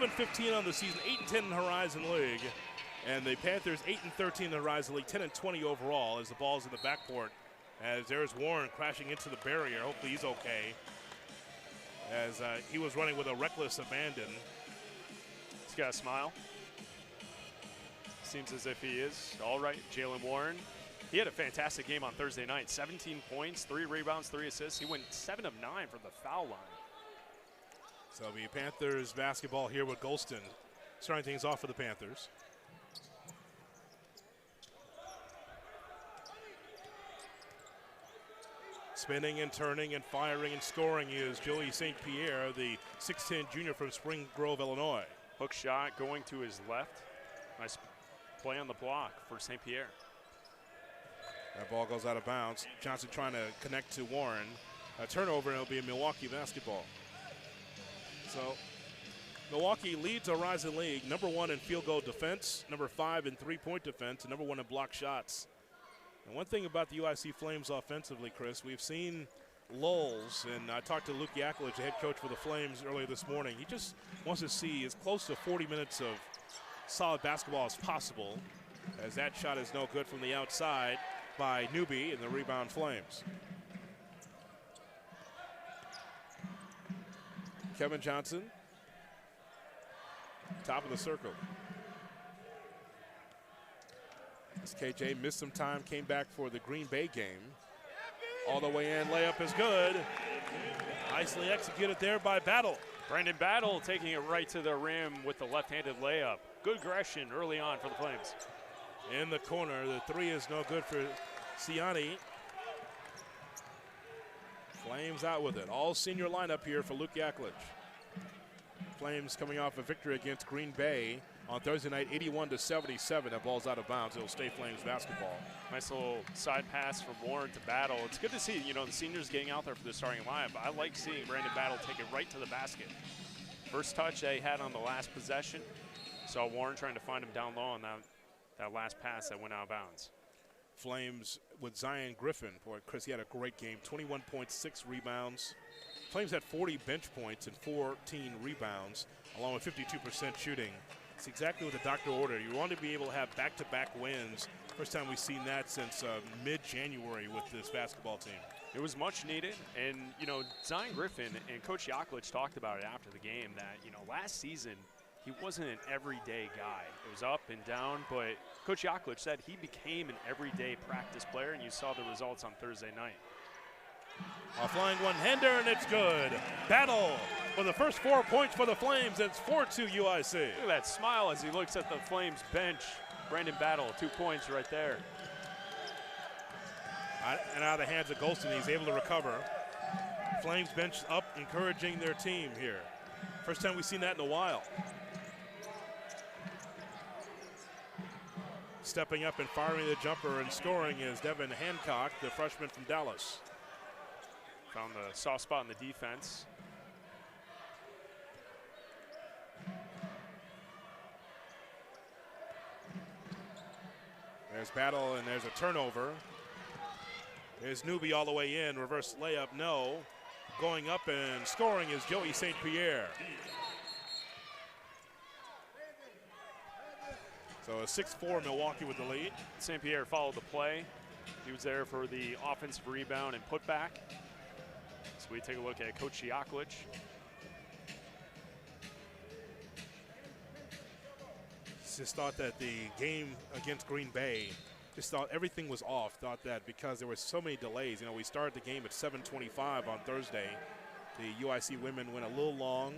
11-15 on the season, 8-10 in the Horizon League. And the Panthers 8-13 in the Horizon League, 10-20 overall as the ball's in the backcourt. As there's Warren crashing into the barrier. Hopefully he's okay. As he was running with a reckless abandon. He's got a smile. Seems as if he is all right. Jalen Warren, he had a fantastic game on Thursday night. 17 points, 3 rebounds, 3 assists. He went 7 of 9 from the foul line. So the Panthers basketball here with Golston starting things off for the Panthers. Spinning and turning and firing and scoring is Joey St. Pierre, the 6'10 junior from Spring Grove, Illinois. Hook shot going to his left. Nice play on the block for St. Pierre. That ball goes out of bounds. Johnson trying to connect to Warren. A turnover, and it'll be a Milwaukee basketball. So Milwaukee leads the Horizon League, #1 in field goal defense, #5 in three-point defense, and #1 in block shots. And one thing about the UIC Flames offensively, Chris, we've seen lulls, and I talked to Luke Yakulich, the head coach for the Flames, earlier this morning. He just wants to see as close to 40 minutes of solid basketball as possible, as that shot is no good from the outside by Newby and the rebound Flames. Kevin Johnson, top of the circle. As KJ missed some time, came back for the Green Bay game. All the way in, layup is good. Nicely executed there by Battle. Brandon Battle taking it right to the rim with the left-handed layup. Good aggression early on for the Flames. In the corner, the three is no good for Ciani. Flames out with it. All senior lineup here for Luke Yakulich. Flames coming off a victory against Green Bay on Thursday night, 81-77. That ball's out of bounds. It'll stay Flames basketball. Nice little side pass from Warren to Battle. It's good to see, the seniors getting out there for the starting lineup. I like seeing Brandon Battle take it right to the basket. First touch they had on the last possession. Saw Warren trying to find him down low on that last pass that went out of bounds. Flames with Zion Griffin. Boy, Chris, he had a great game. 21.6 rebounds. Flames had 40 bench points and 14 rebounds, along with 52% shooting. It's exactly what the doctor ordered. You want to be able to have back-to-back wins. First time we've seen that since mid-January with this basketball team. It was much needed, and, Zion Griffin and Coach Yakulich talked about it after the game that, last season he wasn't an everyday guy. It was up and down, but Coach Yakulich said he became an everyday practice player, and you saw the results on Thursday night. A flying one-hander, and it's good. Battle for the first 4 points for the Flames. It's 4-2 UIC. Look at that smile as he looks at the Flames bench. Brandon Battle, 2 points right there. And out of the hands of Golston, he's able to recover. Flames bench up, encouraging their team here. First time we've seen that in a while. Stepping up and firing the jumper and scoring is Devin Hancock, the freshman from Dallas. Found the soft spot in the defense. There's Battle, and there's a turnover. There's Newby all the way in. Reverse layup, no. Going up and scoring is Joey St. Pierre. So a 6-4 Milwaukee with the lead. St. Pierre followed the play. He was there for the offensive rebound and putback. So we take a look at Coach Yakulich. Just thought that the game against Green Bay, just thought everything was off. Thought that because there were so many delays. We started the game at 7:25 on Thursday. The UIC women went a little long,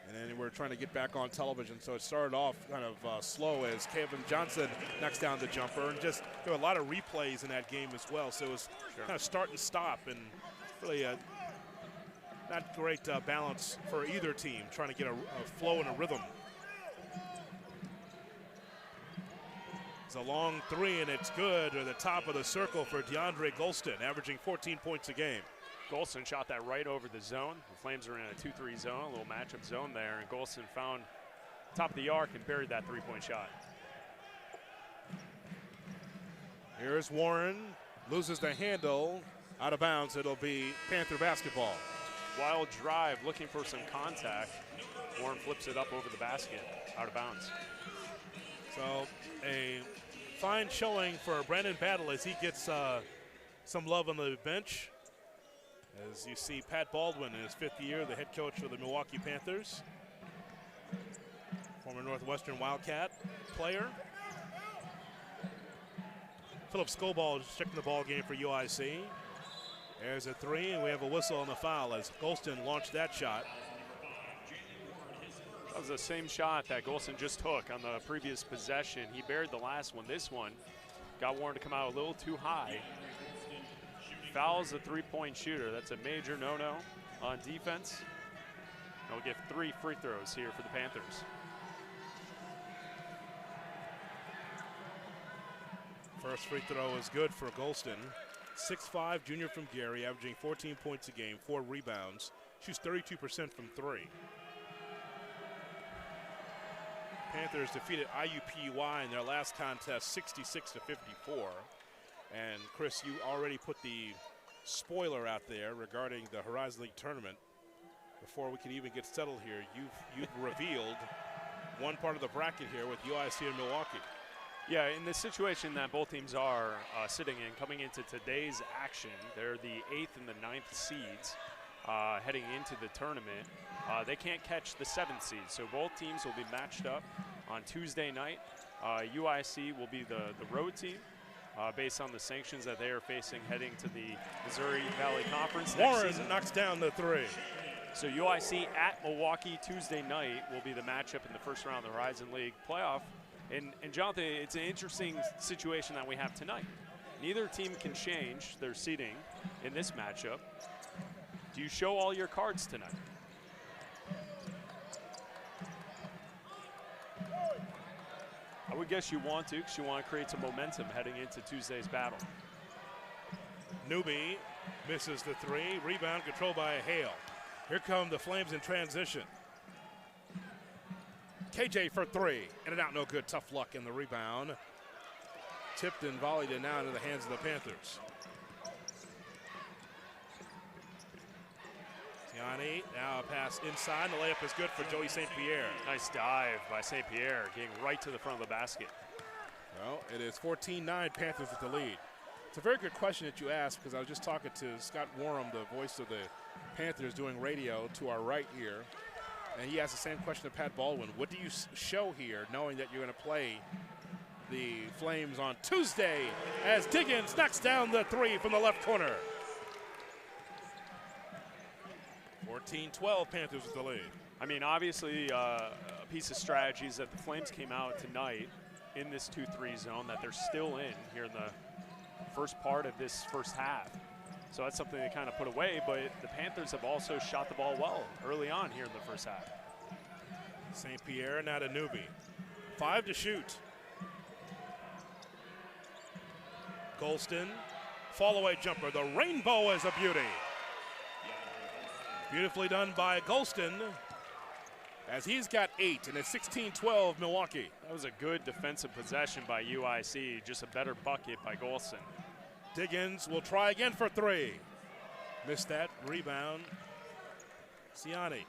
and then we're trying to get back on television. So it started off kind of slow as Kevin Johnson knocks down the jumper, and just there were a lot of replays in that game as well. So it was kind of start and stop, and really not great balance for either team, trying to get a flow and a rhythm. It's a long three, and it's good to the top of the circle for DeAndre Golston, averaging 14 points a game. Golston shot that right over the zone. The Flames are in a 2-3 zone, a little matchup zone there, and Golston found top of the arc and buried that three-point shot. Here's Warren, loses the handle, out of bounds. It'll be Panther basketball. Wild drive, looking for some contact. Warren flips it up over the basket, out of bounds. So a fine showing for Brandon Battle as he gets some love on the bench. As you see Pat Baldwin in his 5th year, the head coach for the Milwaukee Panthers. Former Northwestern Wildcat player. Philip Scoball is checking the ball game for UIC. There's a 3, and we have a whistle on the foul as Golston launched that shot. That was the same shot that Golston just took on the previous possession. He buried the last one. This one got Warren to come out a little too high. Fouls the 3-point shooter. That's a major no-no on defense. They'll get 3 free throws here for the Panthers. First free throw is good for Golston. 6'5", junior from Gary, averaging 14 points a game, 4 rebounds. Shoots 32% from 3. Panthers defeated IUPUI in their last contest 66-54. And Chris, you already put the spoiler out there regarding the Horizon League tournament. Before we can even get settled here, you've revealed one part of the bracket here with UIC and Milwaukee. Yeah, in the situation that both teams are sitting in, coming into today's action, they're the 8th and the 9th seeds heading into the tournament. They can't catch the 7th seed, so both teams will be matched up on Tuesday night. UIC will be the road team based on the sanctions that they are facing heading to the Missouri Valley Conference next Warren season. knocks down the 3. So UIC at Milwaukee Tuesday night will be the matchup in the first round of the Horizon League playoff. And Jonathan, it's an interesting situation that we have tonight. Neither team can change their seeding in this matchup. Do you show all your cards tonight? I would guess you want to, because you want to create some momentum heading into Tuesday's battle. Newby misses the 3. Rebound controlled by Hale. Here come the Flames in transition. KJ for 3. In and out, no good. Tough luck in the rebound. Tipped and volleyed it now into the hands of the Panthers. Tiani, now a pass inside. The layup is good for Joey St. Pierre. Nice dive by St. Pierre, getting right to the front of the basket. Well, it is 14-9, Panthers with the lead. It's a very good question that you asked, because I was just talking to Scott Warham, the voice of the Panthers, doing radio to our right here. And he asked the same question to Pat Baldwin. What do you show here, knowing that you're going to play the Flames on Tuesday as Diggins knocks down the 3 from the left corner? 14-12, Panthers with the lead. I mean, obviously, a piece of strategy is that the Flames came out tonight in this 2-3 zone that they're still in here in the first part of this first half. So that's something they kind of put away, but the Panthers have also shot the ball well early on here in the first half. St. Pierre, now to Newby. 5 to shoot. Golston, fall-away jumper. The rainbow is a beauty. Beautifully done by Golston, as he's got 8, and it's 16-12 Milwaukee. That was a good defensive possession by UIC, just a better bucket by Golston. Diggins will try again for 3. Missed that. Rebound. Ciani.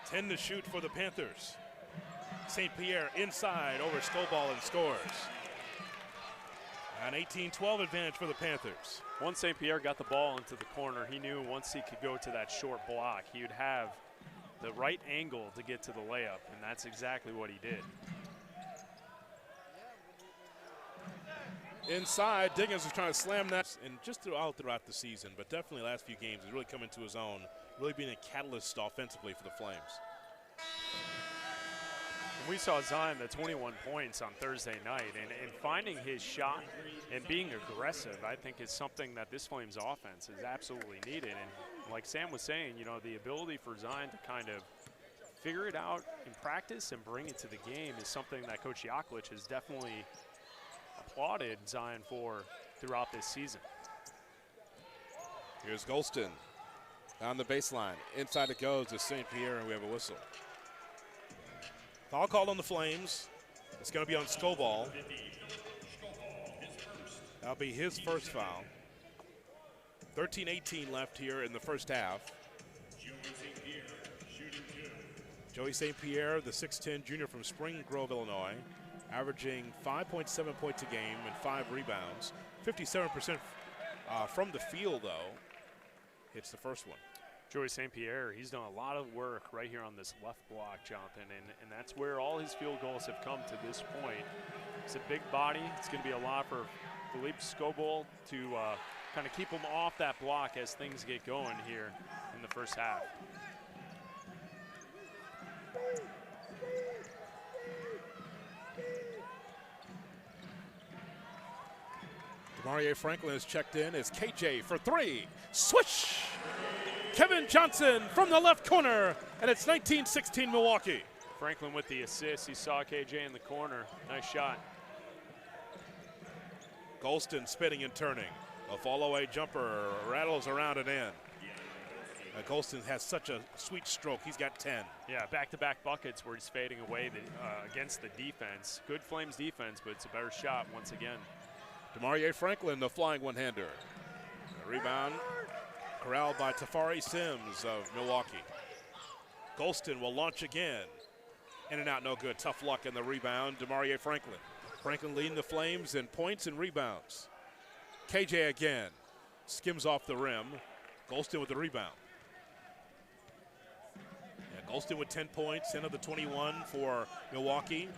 Ten to shoot for the Panthers. St. Pierre inside over Scoball and scores. An 18-12 advantage for the Panthers. Once St. Pierre got the ball into the corner, he knew once he could go to that short block, he would have the right angle to get to the layup, and that's exactly what he did. Inside, Diggins was trying to slam that, and just throughout the season, but definitely last few games, he's really come into his own, really being a catalyst offensively for the Flames. We saw Zion the 21 points on Thursday night, and finding his shot and being aggressive, I think, is something that this Flames offense is absolutely needed. And like Sam was saying, you know, the ability for Zion to kind of figure it out in practice and bring it to the game is something that Coach Yaklich has definitely applauded Zion for throughout this season. Here's Golston. On the baseline. Inside it goes to St. Pierre, and we have a whistle. Foul called on the Flames. It's going to be on Scoball. That'll be his first foul. 13:18 left here in the first half. Joey St. Pierre, the 6'10 junior from Spring Grove, Illinois, averaging 5.7 points a game and 5 rebounds. 57% from the field, though. Hits the first one. Joey St. Pierre, he's done a lot of work right here on this left block, Jonathan, and that's where all his field goals have come to this point. It's a big body. It's going to be a lot for Philippe Scoball to kind of keep him off that block as things get going here in the first half. Demarie Franklin is checked in as KJ for 3. Swish! Kevin Johnson from the left corner, and it's 19-16 Milwaukee. Franklin with the assist. He saw KJ in the corner. Nice shot. Golston spinning and turning. A fall-away jumper rattles around and in. Golston has such a sweet stroke. He's got 10. Yeah, back-to-back buckets where he's fading away against the defense. Good Flames defense, but it's a better shot once again. Demarie Franklin, the flying one-hander. Rebound corralled by Tafari Sims of Milwaukee. Golston will launch again. In and out, no good. Tough luck in the rebound. Demarie Franklin. Franklin leading the Flames in points and rebounds. KJ again. Skims off the rim. Golston with the rebound. Yeah, Golston with 10 points, 10 of the 21 for Milwaukee.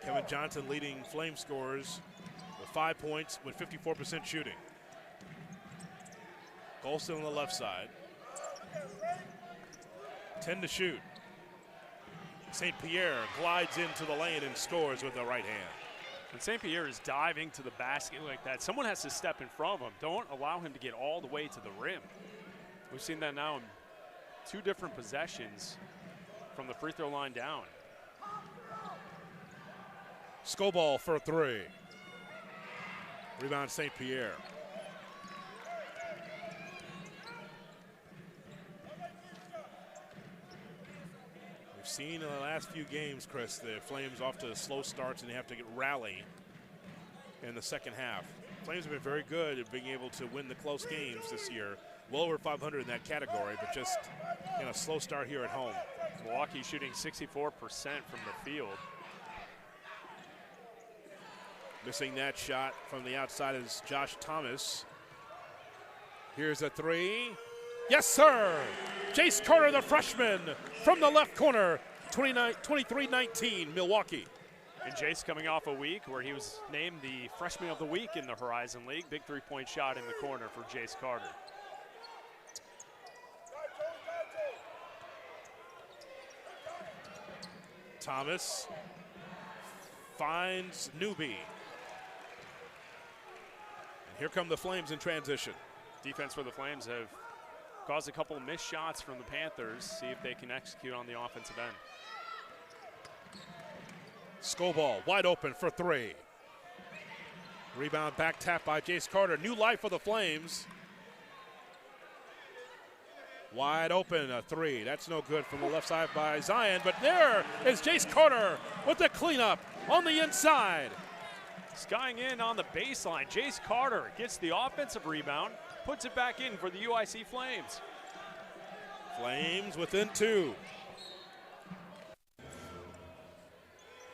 Kevin Johnson leading Flame scorers with 5 points with 54% shooting. Golston on the left side. 10 to shoot. St. Pierre glides into the lane and scores with the right hand. When St. Pierre is diving to the basket like that, someone has to step in front of him. Don't allow him to get all the way to the rim. We've seen that now in 2 different possessions from the free throw line down. Scoball for 3. Rebound St. Pierre. Seen in the last few games, Chris, the Flames off to slow starts and they have to rally in the second half. Flames have been very good at being able to win the close games this year. Well over 500 in that category, but just a slow start here at home. Milwaukee shooting 64% from the field. Missing that shot from the outside is Josh Thomas. Here's a 3. Yes, sir! Jace Carter, the freshman, from the left corner, 23-19, Milwaukee. And Jace coming off a week where he was named the Freshman of the Week in the Horizon League. Big three-point shot in the corner for Jace Carter. Thomas finds Newby. And here come the Flames in transition. Defense for the Flames have caused a couple of missed shots from the Panthers. See if they can execute on the offensive end. Scoball wide open for 3. Rebound back tap by Jace Carter. New life for the Flames. Wide open, a 3. That's no good from the left side by Zion, but there is Jace Carter with the cleanup on the inside. Skying in on the baseline. Jace Carter gets the offensive rebound, puts it back in for the UIC Flames. Flames within 2.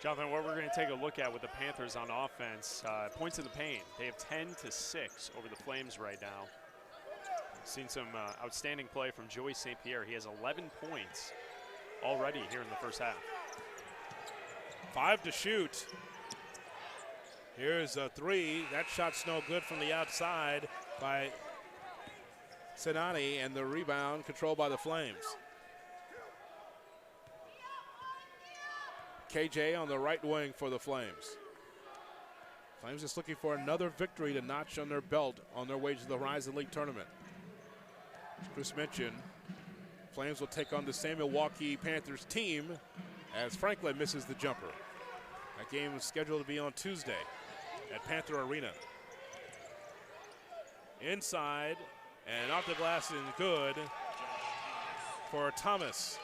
Jonathan, what we're going to take a look at with the Panthers on offense, points in the paint. They have 10-6 over the Flames right now. Seen some outstanding play from Joey St. Pierre. He has 11 points already here in the first half. 5 to shoot. Here's a 3. That shot's no good from the outside by Senani, and the rebound controlled by the Flames. KJ on the right wing for the Flames. Flames just looking for another victory to notch on their belt on their way to the Horizon League tournament. As Chris mentioned, Flames will take on the same Milwaukee Panthers team as Franklin misses the jumper. That game is scheduled to be on Tuesday at Panther Arena. Inside And off the glass and good for Thomas.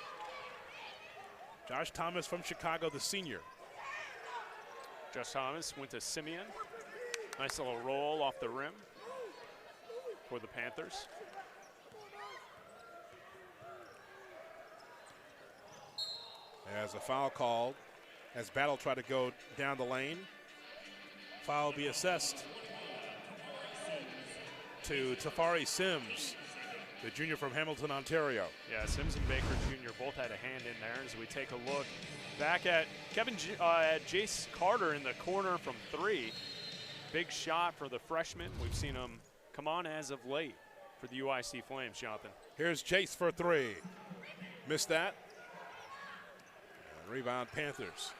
Josh Thomas from Chicago, the senior. Josh Thomas went to Simeon. Nice little roll off the rim for the Panthers. As a foul called, as Battle tried to go down the lane. Foul will be assessed to Tafari Sims, the junior from Hamilton, Ontario. Yeah, Sims and Baker Jr. both had a hand in there as we take a look back at at Jace Carter in the corner from 3. Big shot for the freshman. We've seen him come on as of late for the UIC Flames, Jonathan. Here's Jace for 3. Missed that. And rebound Panthers.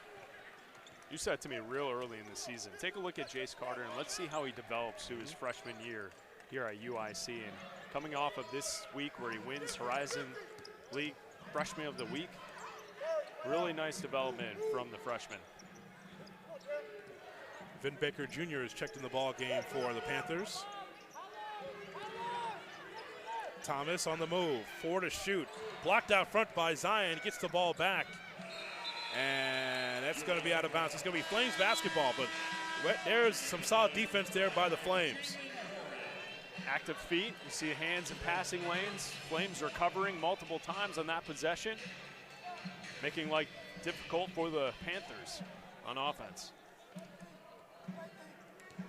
You said it to me real early in the season. Take a look at Jace Carter and let's see how he develops through his freshman year here at UIC. And coming off of this week where he wins Horizon League Freshman of the Week, really nice development from the freshman. Vin Baker Jr. is checked in the ball game for the Panthers. Thomas on the move, 4 to shoot. Blocked out front by Zion, gets the ball back. And that's going to be out of bounds. It's going to be Flames basketball, but there's some solid defense there by the Flames. Active feet, you see hands in passing lanes. Flames recovering multiple times on that possession, making life difficult for the Panthers on offense.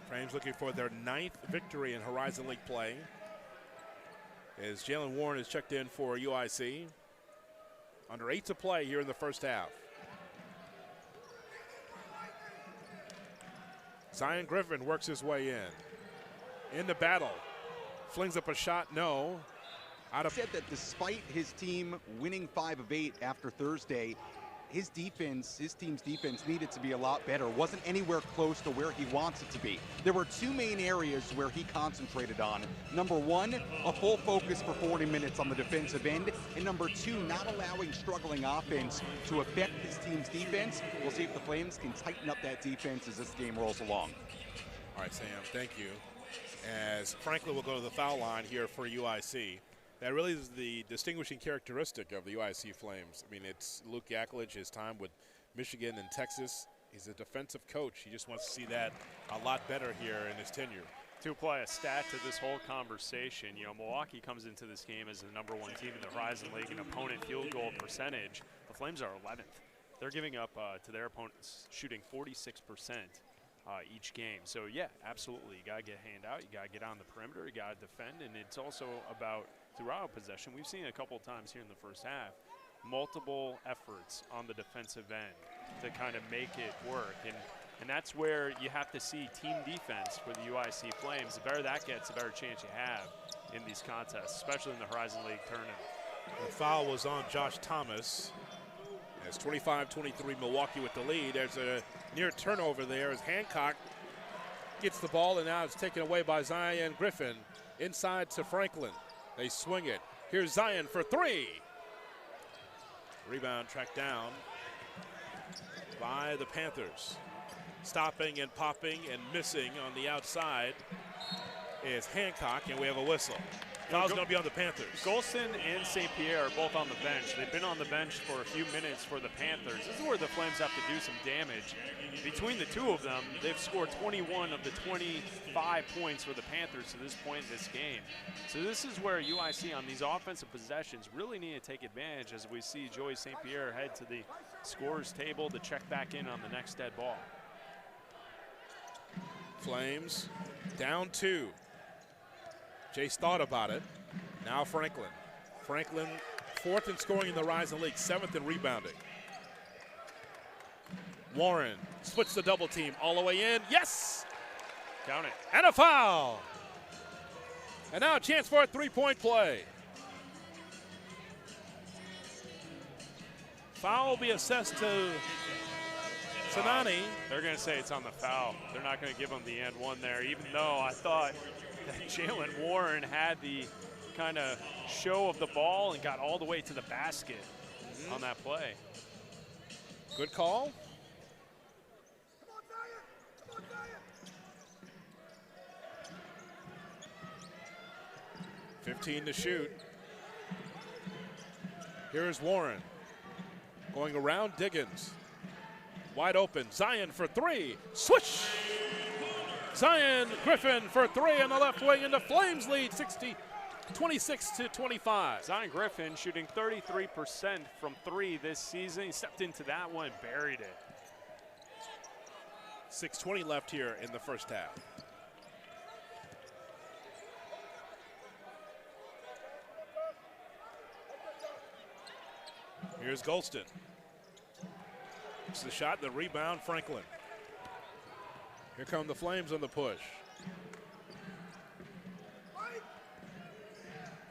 Flames looking for their 9th victory in Horizon League play. As Jalen Warren is checked in for UIC. Under 8 to play here in the first half. Zion Griffin works his way in the battle. Flings up a shot, no. Said that despite his team winning 5 of 8 after Thursday, his team's defense needed to be a lot better. Wasn't anywhere close to where he wants it to be. There were 2 main areas where he concentrated on. Number 1, a full focus for 40 minutes on the defensive end. And number 2, not allowing struggling offense to affect his team's defense. We'll see if the Flames can tighten up that defense as this game rolls along. All right, Sam, thank you. As Franklin will go to the foul line here for UIC. That really is the distinguishing characteristic of the UIC Flames. I mean, it's Luke Yaklich, his time with Michigan and Texas. He's a defensive coach. He just wants to see that a lot better here in his tenure. To apply a stat to this whole conversation, you know, Milwaukee comes into this game as the #1 team in the Horizon League in opponent field goal percentage. The Flames are 11th. They're giving up to their opponents shooting 46% each game. So, yeah, absolutely. You got to get a hand out. You got to get on the perimeter. You got to defend. And it's also about throughout possession. We've seen a couple of times here in the first half, multiple efforts on the defensive end to kind of make it work. And that's where you have to see team defense for the UIC Flames. The better that gets, the better chance you have in these contests, especially in the Horizon League tournament. The foul was on Josh Thomas. As 25-23 Milwaukee with the lead. There's a near turnover there as Hancock gets the ball, and now it's taken away by Zion Griffin. Inside to Franklin. They swing it. Here's Zion for 3. Rebound tracked down by the Panthers. Stopping and popping and missing on the outside is Hancock, and we have a whistle. Foul's going to be on the Panthers. Golston and St. Pierre are both on the bench. They've been on the bench for a few minutes for the Panthers. This is where the Flames have to do some damage. Between the two of them, they've scored 21 of the 25 points for the Panthers to this point in this game. So this is where UIC on these offensive possessions really need to take advantage as we see Joey St. Pierre head to the scorer's table to check back in on the next dead ball. Flames down 2. Jace thought about it. Now Franklin. Franklin 4th in scoring in the Horizon League, 7th in rebounding. Warren splits the double team all the way in. Yes! Count it. And a foul. And now a chance for a 3-point play. Foul will be assessed to Sanani. They're going to say it's on the foul. They're not going to give him the and one there, even though I thought that Jalen Warren had the kind of show of the ball and got all the way to the basket on that play. Good call. 15 to shoot. Here's Warren. Going around Diggins. Wide open. Zion for three. Swish! Zion Griffin for three on the left wing, and the Flames lead 26 to 25. Zion Griffin shooting 33% from three this season. He stepped into that one, buried it. 6:20 left here in the first half. Here's Golston. It's the shot, the rebound, Franklin. Here come the Flames on the push.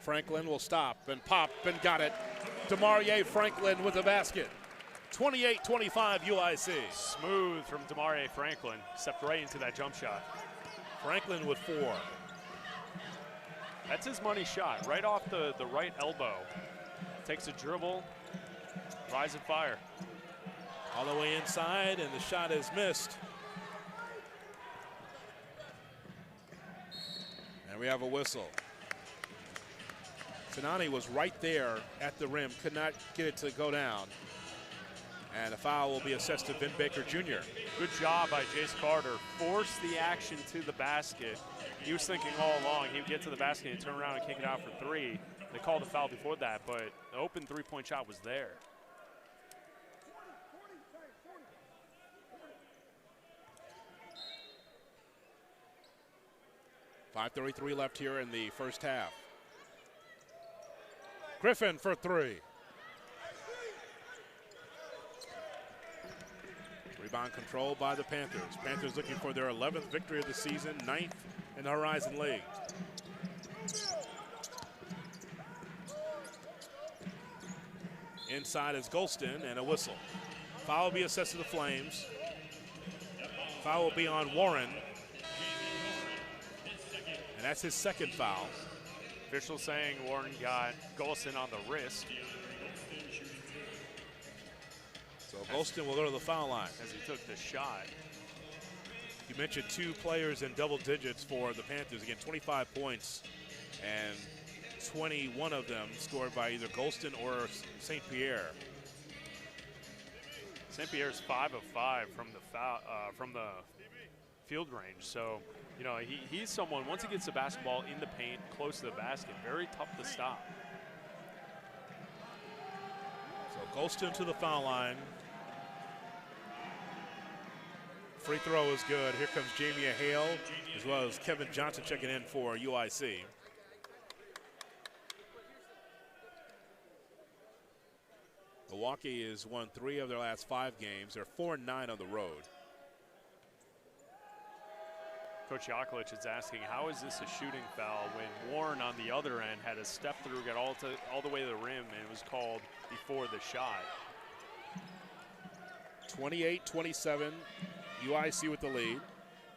Franklin will stop and pop and got it. DeMarie Franklin with the basket. 28-25 UIC. Smooth from DeMarie Franklin. Stepped right into that jump shot. Franklin with 4. That's his money shot, right off the right elbow. Takes a dribble, rise and fire. All the way inside, and the shot is missed. And we have a whistle. Sinani was right there at the rim, could not get it to go down. And a foul will be assessed to Vin Baker Jr. Good job by Jace Carter. Forced the action to the basket. He was thinking all along he would get to the basket and turn around and kick it out for three. They called a foul before that, but the open three-point shot was there. .533 left here in the first half. Griffin for three. Rebound control by the Panthers. Panthers looking for their 11th victory of the season, 9th in the Horizon League. Inside is Golston, and a whistle. Foul will be assessed to the Flames. Foul will be on Warren. And that's his second foul. Official saying Warren got Golston on the wrist. So Golston will go to the foul line. As he took the shot. You mentioned 2 players in double digits for the Panthers. Again, 25 points, and 21 of them scored by either Golston or St. Pierre. St. Pierre's 5 of 5 from the field range. So, you know, he's someone, once he gets the basketball in the paint, close to the basket, very tough to stop. So Golston to the foul line. Free throw is good. Here comes Jamie Hale, as well as Kevin Johnson checking in for UIC. Milwaukee has won 3 of their last 5 games. They're 4-9 on the road. Coach Yaklich is asking, how is this a shooting foul when Warren on the other end had a step through, got all the way to the rim, and it was called before the shot. 28-27, UIC with the lead,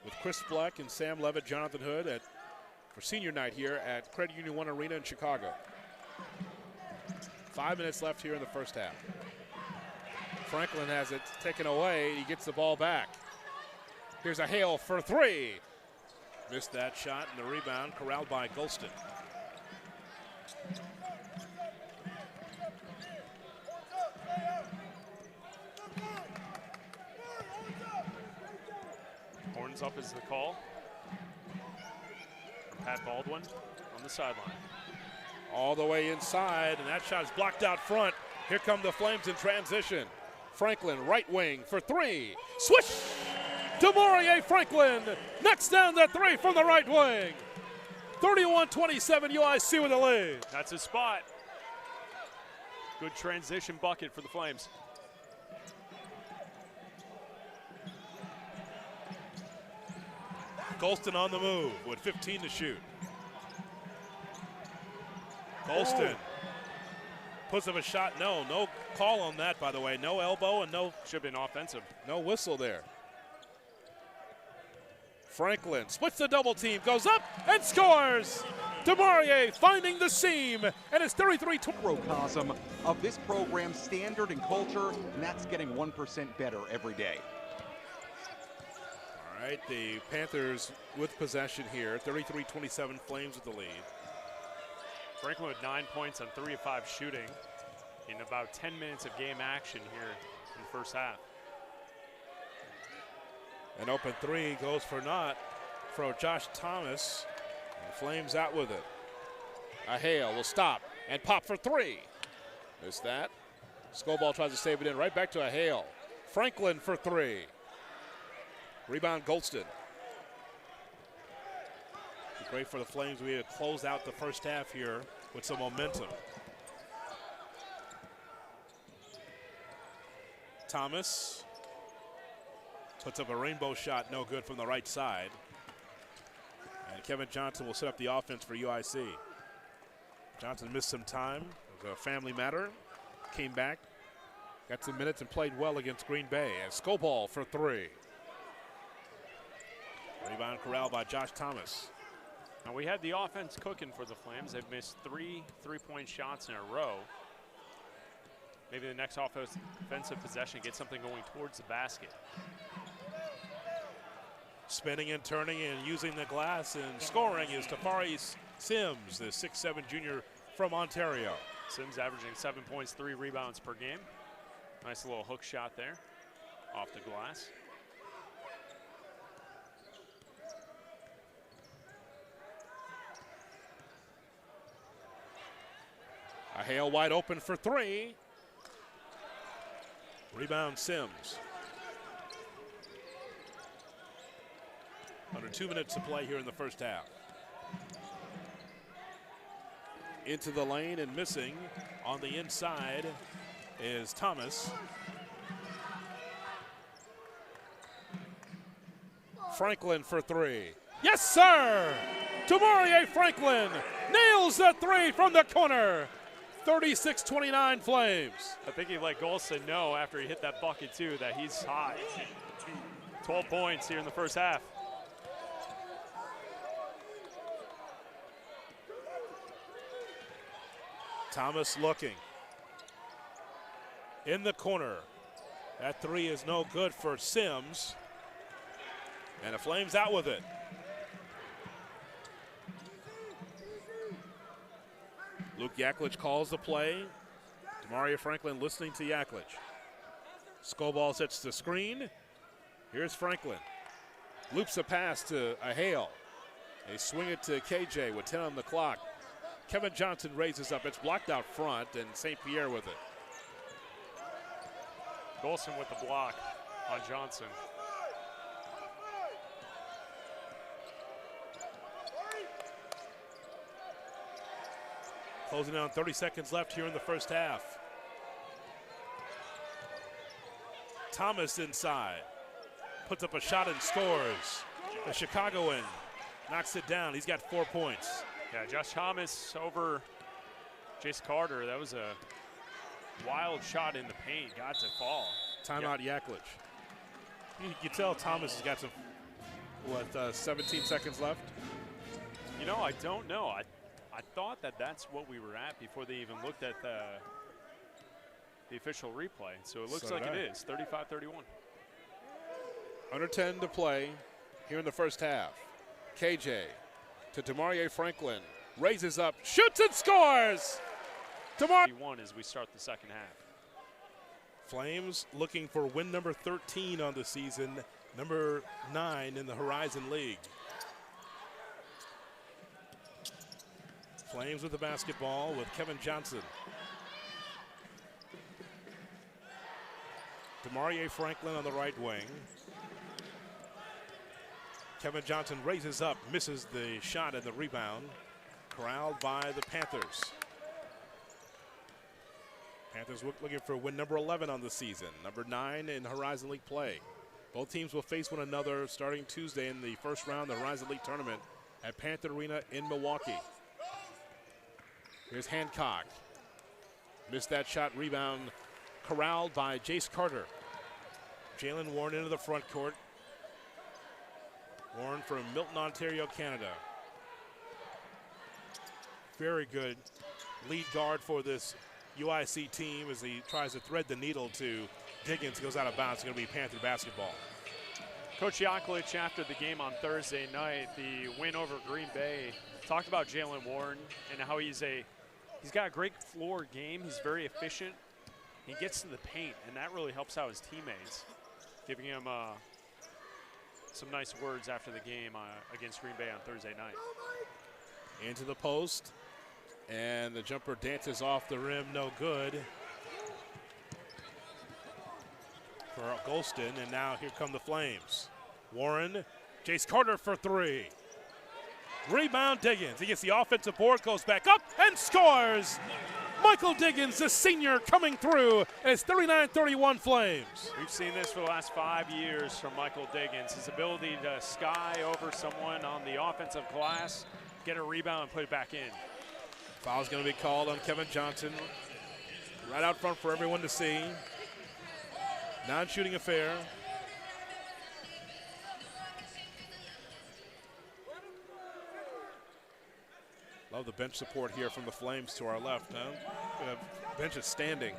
with Chris Fleck and Sam Levitt, Jonathan Hood for senior night here at Credit Union One Arena in Chicago. 5 minutes left here in the first half. Franklin has it taken away. He gets the ball back. Here's a Hale for 3. Missed that shot, and the rebound corralled by Golston. Horns up is the call. From Pat Baldwin on the sideline. All the way inside, and that shot is blocked out front. Here come the Flames in transition. Franklin, right wing for 3. Swish! DeMarie Franklin knocks down that 3 from the right wing. 31-27 UIC with the lead. That's his spot. Good transition bucket for the Flames. Golston on the move with 15 to shoot. Golston puts up a shot. No call on that, by the way. No elbow and no. Should have been offensive. No whistle there. Franklin splits the double team, goes up and scores. DeMarie finding the seam, and it's 33-20. Microcosm of this program's standard and culture, and that's getting 1% better every day. All right, the Panthers with possession here. 33-27, Flames with the lead. Franklin with 9 points on 3 of 5 shooting in about 10 minutes of game action here in the first half. An open three goes for naught for Josh Thomas. And Flames out with it. Hale will stop and pop for three. Missed that. Scoball tries to save it in. Right back to Hale. Franklin for three. Rebound Goldston. Great for the Flames. We had closed out the first half here with some momentum. Thomas puts up a rainbow shot, no good from the right side. And Kevin Johnson will set up the offense for UIC. Johnson missed some time. It was a family matter. Came back, got some minutes and played well against Green Bay. And Scoball for three. Rebound corralled by Josh Thomas. Now we had the offense cooking for the Flames. They've missed 3 3-point shots in a row. Maybe the next offensive possession gets something going towards the basket. Spinning and turning and using the glass and scoring is Tafari Sims, the 6'7" junior from Ontario. Sims averaging 7 points, 3 rebounds per game. Nice little hook shot there off the glass. Hale wide open for three. Rebound Sims. Under 2 minutes to play here in the first half. Into the lane and missing on the inside is Thomas. Franklin for three. Yes, sir! Demarie Franklin nails the three from the corner. 36-29 Flames. I think he let Golson know after he hit that bucket too that he's hot. 12 points here in the first half. Thomas looking. In the corner. That three is no good for Sims. And the Flames out with it. Luke Yaklich calls the play. Demarie Franklin listening to Yaklich. Scoball sets the screen. Here's Franklin. Loops a pass to Hale. They swing it to KJ with 10 on the clock. Kevin Johnson raises up. It's blocked out front, and St. Pierre with it. Golson with the block on Johnson. Closing down 30 seconds left here in the first half. Thomas inside. Puts up a shot and scores. The Chicagoan knocks it down. He's got 4 points. Yeah, Josh Thomas over Jace Carter. That was a wild shot in the paint. Got to fall. Timeout Yaklich. You can tell Thomas has got some, 17 seconds left? You know, I don't know. I thought that that's what we were at before they even looked at the official replay. So it looks like it is, 35-31. Under 10 to play here in the first half. KJ to Demarie Franklin. Raises up, shoots and scores! Demarie. As we start the second half. Flames looking for win number 13 on the season, number 9 in the Horizon League. Flames with the basketball with Kevin Johnson. Demarie Franklin on the right wing. Kevin Johnson raises up, misses the shot and the rebound. Corralled by the Panthers. Panthers looking for win number 11 on the season, number 9 in Horizon League play. Both teams will face one another starting Tuesday in the first round of the Horizon League tournament at Panther Arena in Milwaukee. Here's Hancock. Missed that shot, rebound corralled by Jace Carter. Jalen Warren into the front court. Warren from Milton, Ontario, Canada. Very good lead guard for this UIC team as he tries to thread the needle to Diggins. Goes out of bounds. It's going to be Panther basketball. Coach Yaklich, after the game on Thursday night, the win over Green Bay, talked about Jalen Warren and how he's got a great floor game. He's very efficient. He gets to the paint, and that really helps out his teammates, giving him some nice words after the game against Green Bay on Thursday night. Into the post, and the jumper dances off the rim, no good for Golston, and now here come the Flames. Warren, Jace Carter for three. Rebound Diggins. He gets the offensive board, goes back up, and scores! Michael Diggins, the senior, coming through, and it's 39-31 Flames. We've seen this for the last 5 years from Michael Diggins. His ability to sky over someone on the offensive glass, get a rebound, and put it back in. Foul's going to be called on Kevin Johnson. Right out front for everyone to see. Non-shooting affair. Love the bench support here from the Flames to our left. Huh? Bench is standing,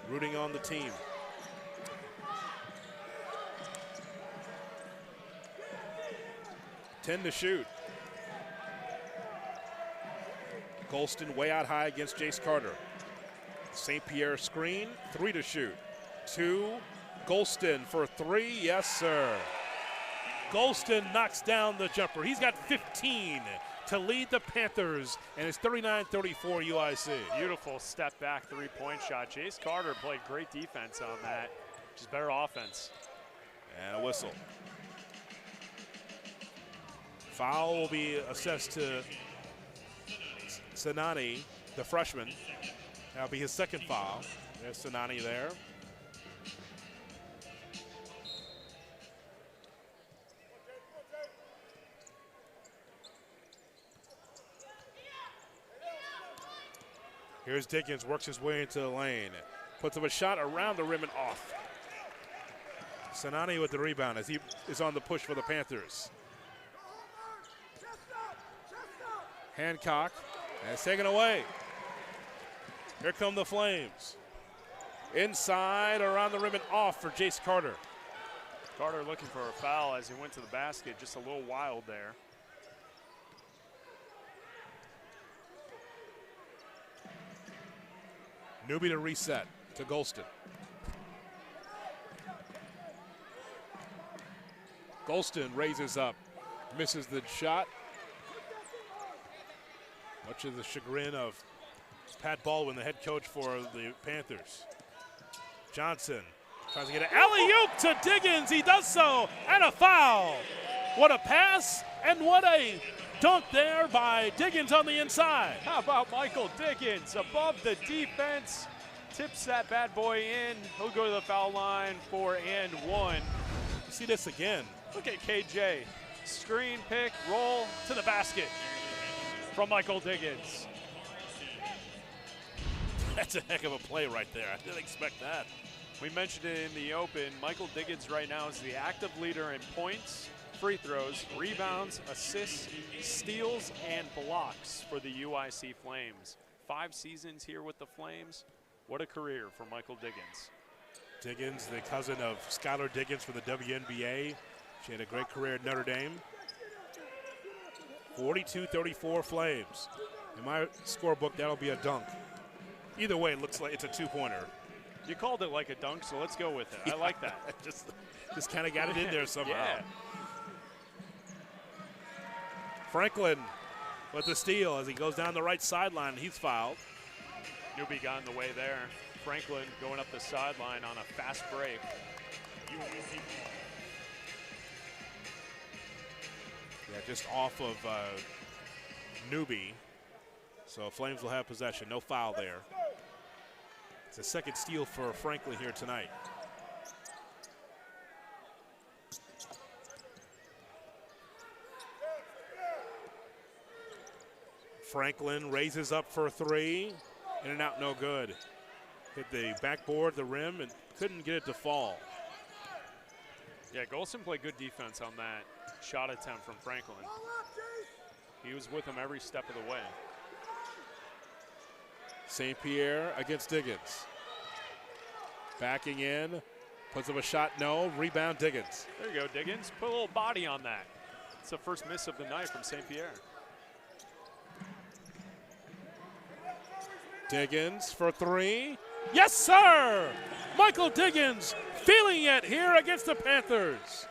rooting on the team. Ten to shoot. Golston way out high against Jace Carter. St. Pierre screen, 3 to shoot. 2, Golston for 3, yes sir. Golston knocks down the jumper. He's got 15 to lead the Panthers, and it's 39-34 UIC. Beautiful step back three-point shot. Jace Carter played great defense on that, just better offense. And a whistle. Foul will be assessed to Sinani, the freshman. That'll be his second foul. There's Sinani there. Here's Diggins, works his way into the lane. Puts up a shot around the rim and off. Sinani with the rebound as he is on the push for the Panthers. Hancock, and it's taken away. Here come the Flames. Inside, around the rim and off for Jace Carter. Carter looking for a foul as he went to the basket, just a little wild there. Newby to reset to Golston. Golston raises up, misses the shot. Much of the chagrin of Pat Baldwin, the head coach for the Panthers. Johnson tries to get an alley-oop to Diggins. He does so, and a foul. What a pass, and what a dunk there by Diggins on the inside. How about Michael Diggins above the defense, tips that bad boy in. He'll go to the foul line for and one. See this again. Look at KJ. Screen, pick, roll to the basket from Michael Diggins. That's a heck of a play right there. I didn't expect that. We mentioned it in the open. Michael Diggins right now is the active leader in points, free throws, rebounds, assists, steals, and blocks for the UIC Flames. 5 seasons here with the Flames. What a career for Michael Diggins. Diggins, the cousin of Skylar Diggins from the WNBA. She had a great career at Notre Dame. 42-34 Flames. In my scorebook, that'll be a dunk. Either way, it looks like it's a two-pointer. You called it like a dunk, so let's go with it. Yeah. I like that. just kind of got it in there somehow. Yeah. Franklin with the steal as he goes down the right sideline. He's fouled. Newby got in the way there. Franklin going up the sideline on a fast break. Yeah, just off of Newby. So Flames will have possession. No foul there. It's a second steal for Franklin here tonight. Franklin raises up for 3. In and out, no good. Hit the backboard, the rim, and couldn't get it to fall. Yeah, Golston played good defense on that shot attempt from Franklin. He was with him every step of the way. St. Pierre against Diggins. Backing in, Puts up a shot, no. Rebound, Diggins. There you go, Diggins. Put a little body on that. It's the first miss of the night from St. Pierre. Diggins for three. Yes, sir! Michael Diggins feeling it here against the Panthers.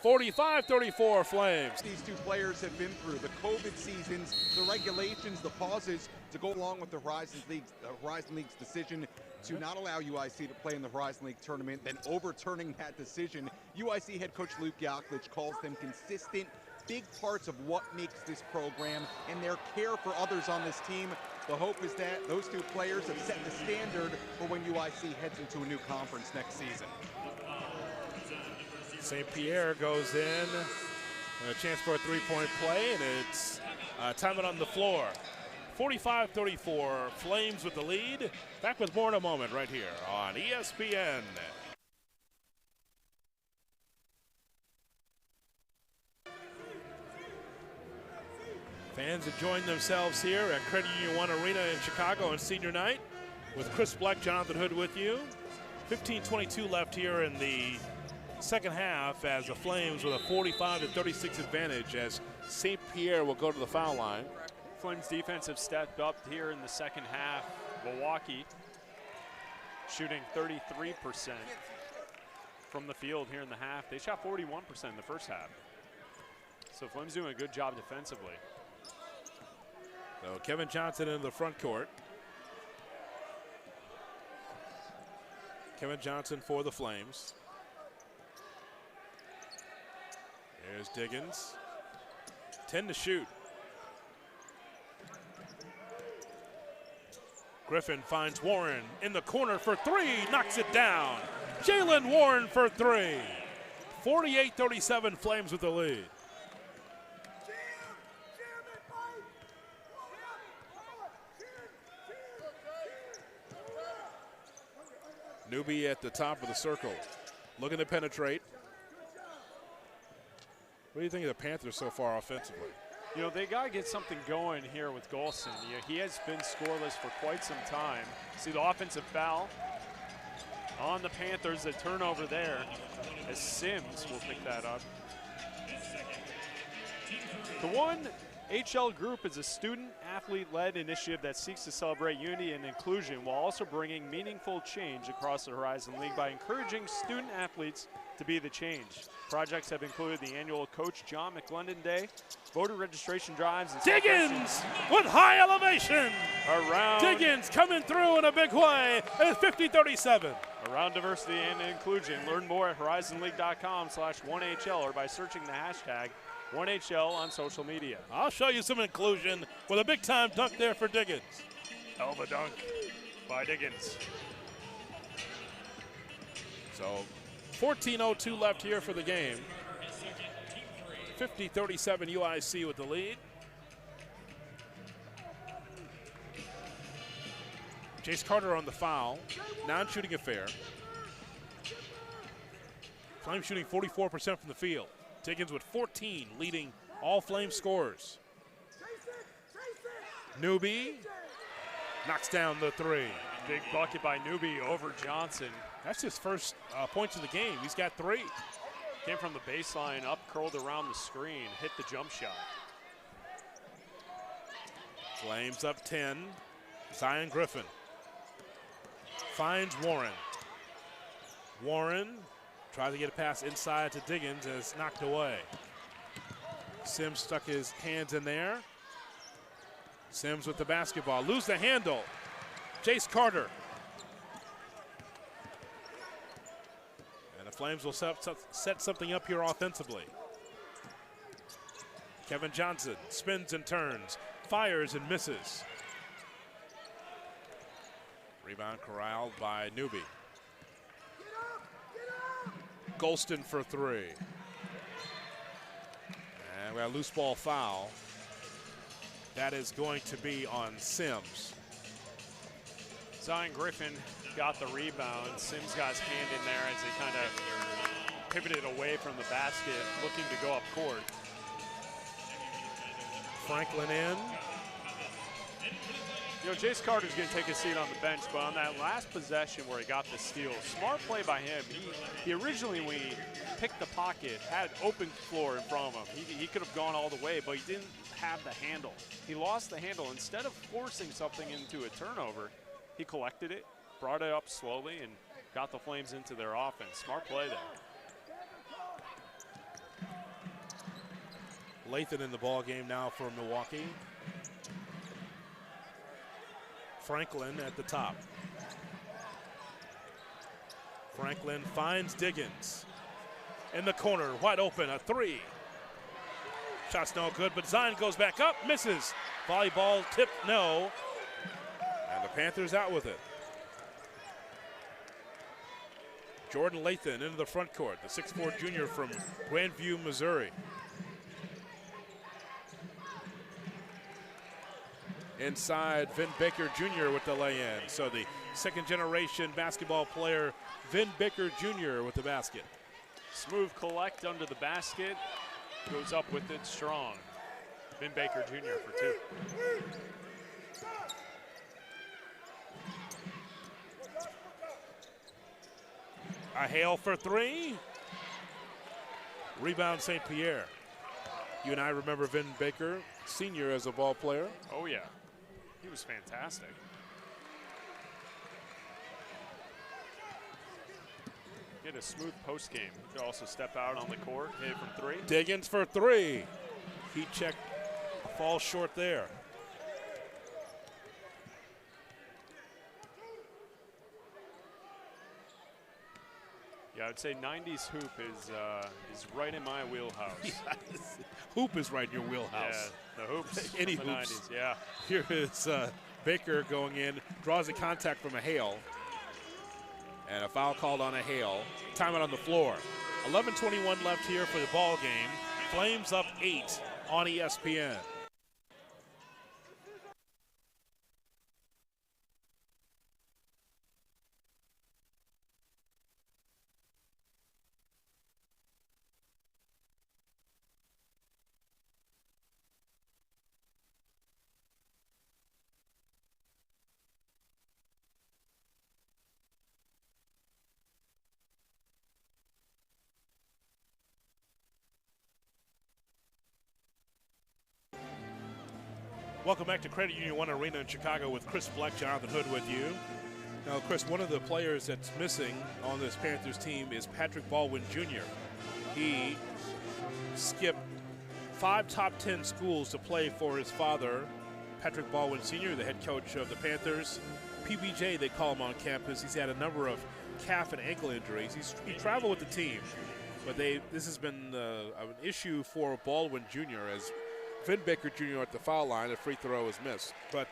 45-34 Flames. These two players have been through the COVID seasons, the regulations, the pauses to go along with the Horizon League's decision to not allow UIC to play in the Horizon League tournament, then overturning that decision. UIC head coach Luke Yaklich calls them consistent, big parts of what makes this program and their care for others on this team. The hope is that those two players have set the standard for when UIC heads into a new conference next season. St. Pierre goes in, a chance for a three-point play, and it's timeout on the floor. 45-34, Flames with the lead. Back with more in a moment right here on ESPN. Fans enjoying themselves here at Credit Union One Arena in Chicago on senior night with Chris Black, Jonathan Hood with you. 15:22 left here in the second half as the Flames with a 45-36 advantage as St. Pierre will go to the foul line. Flames defense have stepped up here in the second half. Milwaukee shooting 33% from the field here in the half. They shot 41% in the first half. So Flames doing a good job defensively. So Kevin Johnson into the front court. Kevin Johnson for the Flames. Here's Diggins. 10 to shoot. Griffin finds Warren in the corner for three, knocks it down. Jalen Warren for three. 48-37 Flames with the lead. Newby at the top of the circle, looking to penetrate. What do you think of the Panthers so far offensively? You know, they got to get something going here with Golson. You know, he has been scoreless for quite some time. See the offensive foul on the Panthers, a turnover there as Sims will pick that up. The One HL Group is a student-athlete-led initiative that seeks to celebrate unity and inclusion while also bringing meaningful change across the Horizon League by encouraging student-athletes to be the change. Projects have included the annual Coach John McLendon Day, voter registration drives, and Diggins with high elevation. Around Diggins coming through in a big way, and it's 50-37. Around diversity and inclusion. Learn more at horizonleague.com/1HL or by searching the hashtag 1HL on social media. I'll show you some inclusion with a big-time dunk there for Diggins. Elba dunk by Diggins. So 14:02 left here for the game. 50-37 UIC with the lead. Jace Carter on the foul. Non-shooting affair. Flames shooting 44% from the field. Diggins with 14, leading all Flame scorers. Newby knocks down the three. Big bucket by Newby over Johnson. That's his first points of the game. He's got three. Came from the baseline, up, curled around the screen, hit the jump shot. Flames up 10. Zion Griffin finds Warren. Warren tries to get a pass inside to Diggins and it's knocked away. Sims stuck his hands in there. Sims with the basketball. Lose the handle. Jace Carter. And the Flames will set something up here offensively. Kevin Johnson spins and turns, fires and misses. Rebound corralled by Newby. Golston for three. And we got a loose ball foul. That is going to be on Sims. Zion Griffin got the rebound. Sims got his hand in there as he kind of pivoted away from the basket, looking to go up court. Franklin in. You know, Jace Carter's going to take a seat on the bench, but on that last possession where he got the steal, smart play by him. He originally, when he picked the pocket, had open floor in front of him. He could have gone all the way, but he didn't have the handle. He lost the handle. Instead of forcing something into a turnover, he collected it, brought it up slowly, and got the Flames into their offense. Smart play there. Lathan in the ball game now for Milwaukee. Franklin at the top. Franklin finds Diggins in the corner, wide open, a three. Shot's no good, but Zion goes back up, misses. Volleyball tip, no. And the Panthers out with it. Jordan Lathan into the front court, the 6'4" junior from Grandview, Missouri. Inside, Vin Baker Jr. with the lay-in. So the second-generation basketball player, Vin Baker Jr. with the basket. Smooth collect under the basket. Goes up with it strong. Vin Baker Jr. for two. A hail for three. Rebound St. Pierre. You and I remember Vin Baker, senior, as a ball player. Oh, yeah. He was fantastic. Get a smooth post game. He could also step out on the court, hit it from three. Diggins for three. Heat check, falls short there. Yeah, I would say 90s hoop is right in my wheelhouse. Yes. Hoop is right in your wheelhouse. Yeah, the hoops. Any from the hoops. 90s, yeah. Here is Baker going in, draws a contact from a hail. And a foul called on a hail. Timeout on the floor. 11:21 left here for the ball game. Flames up 8 on ESPN. Welcome back to Credit Union One Arena in Chicago with Chris Fleck, Jonathan Hood with you. Now, Chris, one of the players that's missing on this Panthers team is Patrick Baldwin Jr. He skipped 5 top 10 schools to play for his father, Patrick Baldwin Sr., the head coach of the Panthers. PBJ, they call him on campus. He's had a number of calf and ankle injuries. He traveled with the team, but this has been an issue for Baldwin Jr. as Vin Baker Jr. at the foul line, a free throw is missed. But,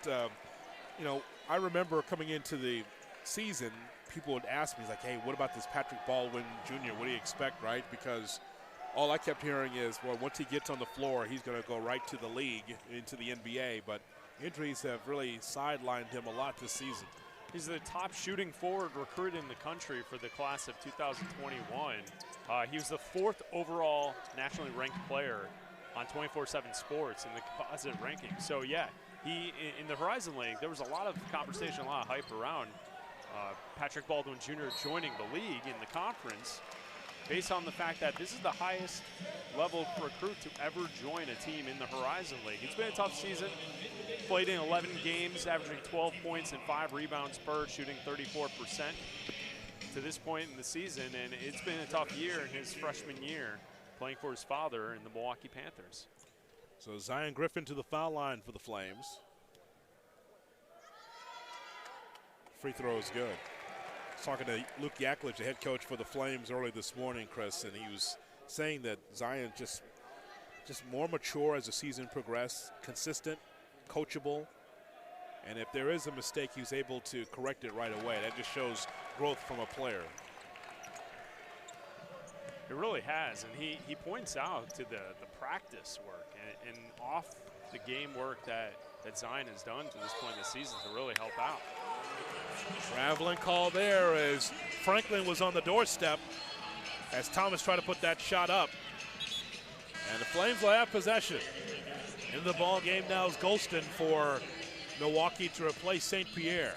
you know, I remember coming into the season, people would ask me, like, hey, what about this Patrick Baldwin Jr.? What do you expect, right? Because all I kept hearing is, well, once he gets on the floor, he's going to go right to the league, into the NBA. But injuries have really sidelined him a lot this season. He's the top shooting forward recruit in the country for the class of 2021. He was the 4th overall nationally ranked player on 24/7 Sports in the composite ranking. So, yeah, he in the Horizon League, there was a lot of conversation, a lot of hype around Patrick Baldwin Jr. joining the league in the conference based on the fact that this is the highest level recruit to ever join a team in the Horizon League. It's been a tough season. Played in 11 games, averaging 12 points and 5 rebounds per, shooting 34% to this point in the season, and it's been a tough year in his freshman year, playing for his father in the Milwaukee Panthers. So Zion Griffin to the foul line for the Flames. Free throw is good. I was talking to Luke Yaklich, the head coach for the Flames, early this morning, Chris, and he was saying that Zion just more mature as the season progressed, consistent, coachable, and if there is a mistake, he's able to correct it right away. That just shows growth from a player. It really has, and he points out to the practice work and off the game work that Zion has done to this point in the season to really help out. Traveling call there as Franklin was on the doorstep as Thomas tried to put that shot up. And the Flames will have possession. In the ball game now is Golston for Milwaukee to replace St. Pierre.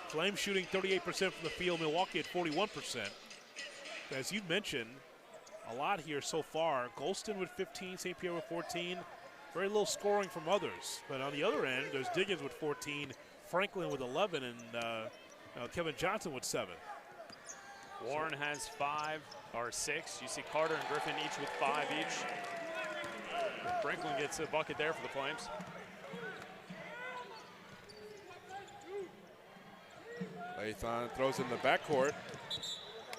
Flames shooting 38% from the field, Milwaukee at 41%. As you mentioned, a lot here so far. Golston with 15, St. Pierre with 14. Very little scoring from others. But on the other end, there's Diggins with 14, Franklin with 11, and Kevin Johnson with 7. Warren has 5 or 6. You see Carter and Griffin each with 5 each. Franklin gets a bucket there for the Flames. Lathon throws in the backcourt.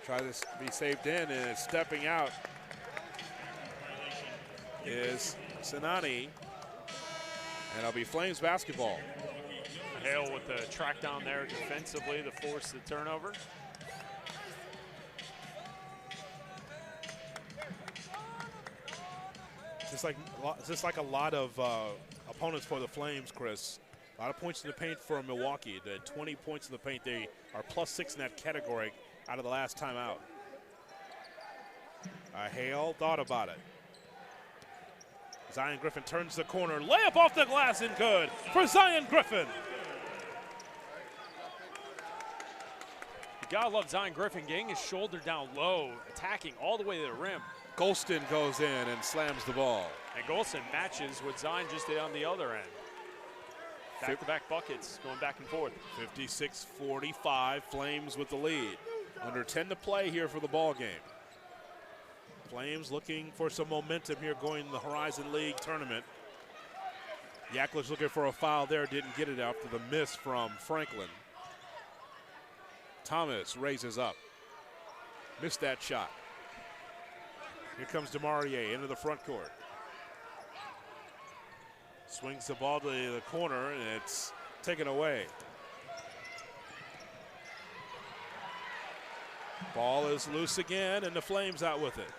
Tries to be saved in, and stepping out is Sinani. And it'll be Flames basketball. Hale with the track down there defensively to force the turnover. Just like a lot of opponents for the Flames, Chris. A lot of points in the paint for Milwaukee. The 20 points in the paint, they are +6 in that category out of the last time out. Hale thought about it. Zion Griffin turns the corner. Layup off the glass and good for Zion Griffin. You gotta love Zion Griffin getting his shoulder down low, attacking all the way to the rim. Golston goes in and slams the ball. And Golston matches what Zion just did on the other end. Back-to-back buckets going back and forth. 56-45, Flames with the lead. Under 10 to play here for the ball game. Flames looking for some momentum here going in the Horizon League tournament. Yaklich looking for a foul there, didn't get it after the miss from Franklin. Thomas raises up. Missed that shot. Here comes DeMaurier into the front court. Swings the ball to the corner, and it's taken away. Ball is loose again, and the Flames out with it.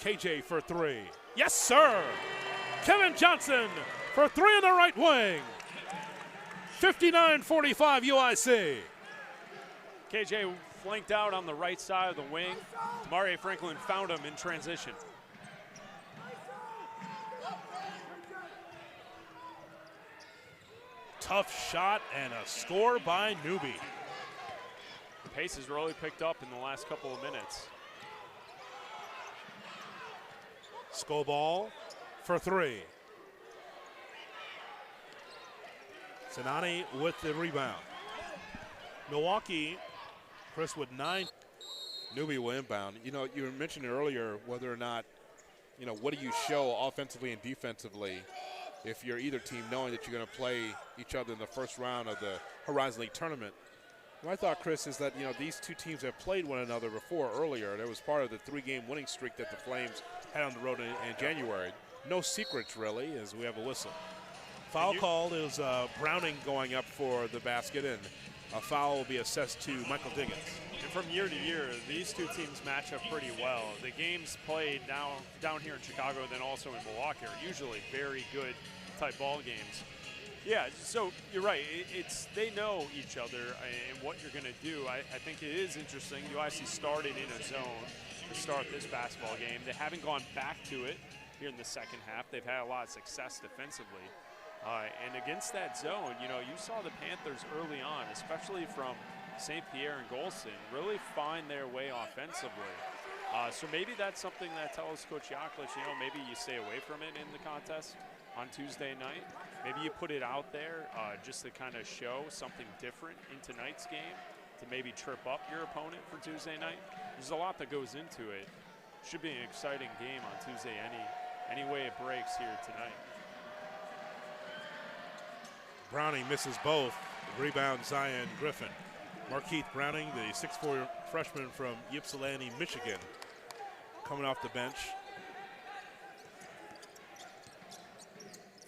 KJ for 3. Yes, sir! Kevin Johnson for 3 in the right wing. 59-45 UIC. KJ flanked out on the right side of the wing. DeMaurier Franklin found him in transition. Tough shot and a score by Newby. The pace has really picked up in the last couple of minutes. Skobal for 3. Sinani with the rebound. Milwaukee, Chris with 9. Newby will inbound. You know, you mentioned earlier whether or not, you know, what do you show offensively and defensively if you're either team knowing that you're going to play each other in the first round of the Horizon League tournament. My thought, Chris, is that, you know, these two teams have played one another before earlier. That was part of the 3-game winning streak that the Flames had on the road in January. No secrets, really, as we have a whistle. Foul called is Browning going up for the basket, and a foul will be assessed to Michael Diggins. And from year to year, these two teams match up pretty well. The games played down here in Chicago, then also in Milwaukee, are usually very good type ball games. Yeah, so you're right. They know each other and what you're going to do. I think it is interesting. UIC started in a zone to start this basketball game. They haven't gone back to it here in the second half. They've had a lot of success defensively. And against that zone, you know, you saw the Panthers early on, especially from St. Pierre and Golston, really find their way offensively. So maybe that's something that tells Coach Yaklich, you know, maybe you stay away from it in the contest on Tuesday night. Maybe you put it out there just to kind of show something different in tonight's game to maybe trip up your opponent for Tuesday night. There's a lot that goes into it. Should be an exciting game on Tuesday any way it breaks here tonight. Browning misses both. Rebound Zion Griffin. Markeith Browning, the 6'4" freshman from Ypsilanti, Michigan, coming off the bench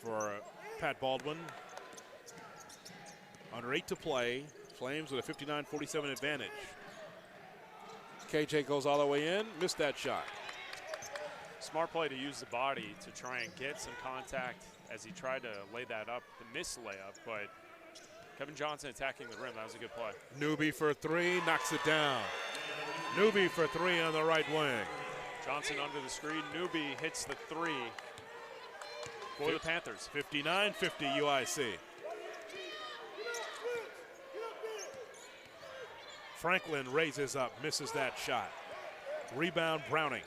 for Pat Baldwin. Under 8 to play. Flames with a 59-47 advantage. KJ goes all the way in, missed that shot. Smart play to use the body to try and get some contact as he tried to lay that up, the missed layup, but Kevin Johnson attacking the rim. That was a good play. Newby for 3, knocks it down. Newby for 3 on the right wing. Johnson under the screen. Newby hits the 3. for the Panthers. 59-50 UIC. Franklin raises up, misses that shot. Rebound, Browning.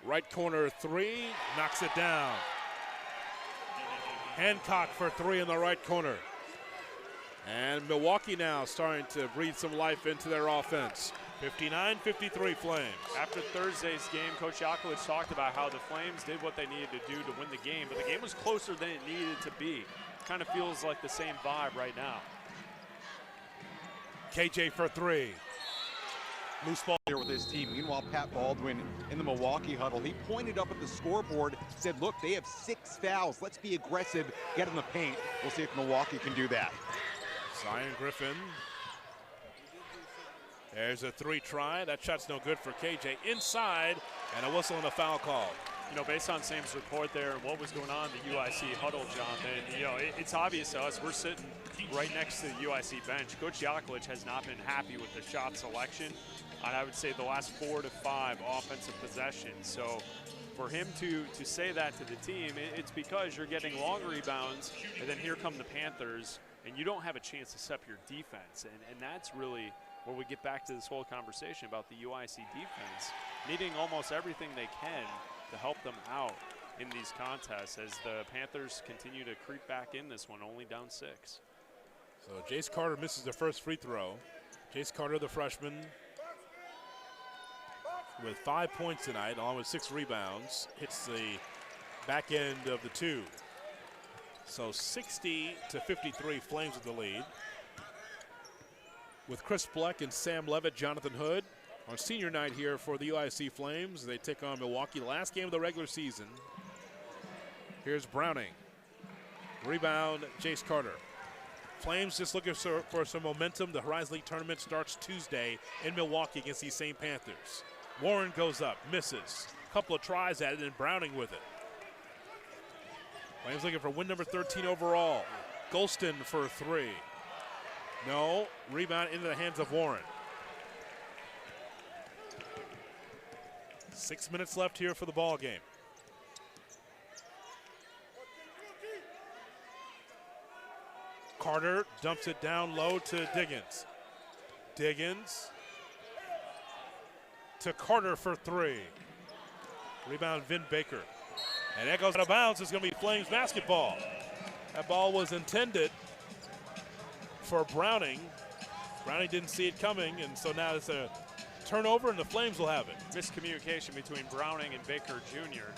Right corner three, knocks it down. Hancock for three in the right corner. And Milwaukee now starting to breathe some life into their offense. 59-53 Flames. After Thursday's game, Coach Yakovlevich talked about how the Flames did what they needed to do to win the game, but the game was closer than it needed to be. Kind of feels like the same vibe right now. KJ for three. Loose ball here with his team. Meanwhile, Pat Baldwin in the Milwaukee huddle, he pointed up at the scoreboard, said, look, they have 6 fouls. Let's be aggressive, get in the paint. We'll see if Milwaukee can do that. Zion Griffin. There's a three try. That shot's no good for KJ. Inside, and a whistle and a foul call. You know, based on Sam's report there and what was going on in the UIC huddle, Jonathan, you know, it's obvious to us. We're sitting right next to the UIC bench. Coach Yakovlevich has not been happy with the shot selection on, I would say, the last 4 to 5 offensive possessions. So for him to say that to the team, it's because you're getting long rebounds, and then here come the Panthers, and you don't have a chance to set up your defense. And that's really where we get back to this whole conversation about the UIC defense, needing almost everything they can to help them out in these contests as the Panthers continue to creep back in this one, only down 6. So Jace Carter misses the first free throw. Jace Carter, the freshman, with 5 points tonight, along with 6 rebounds, hits the back end of the 2. So 60-53 Flames with the lead. With Chris Bleck and Sam Levitt, Jonathan Hood on senior night here for the UIC Flames. They take on Milwaukee, the last game of the regular season. Here's Browning. Rebound, Jace Carter. Flames just looking for some momentum. The Horizon League tournament starts Tuesday in Milwaukee against these same Panthers. Warren goes up, misses. Couple of tries at it, and Browning with it. Flames looking for win number 13 overall. Golston for 3. No, rebound into the hands of Warren. 6 minutes left here for the ball game. Carter dumps it down low to Diggins. Diggins to Carter for 3. Rebound, Vin Baker. And that goes out of bounds. It's going to be Flames basketball. That ball was intended for Browning. Browning didn't see it coming, and so now it's a turnover, and the Flames will have it. Miscommunication between Browning and Baker Jr.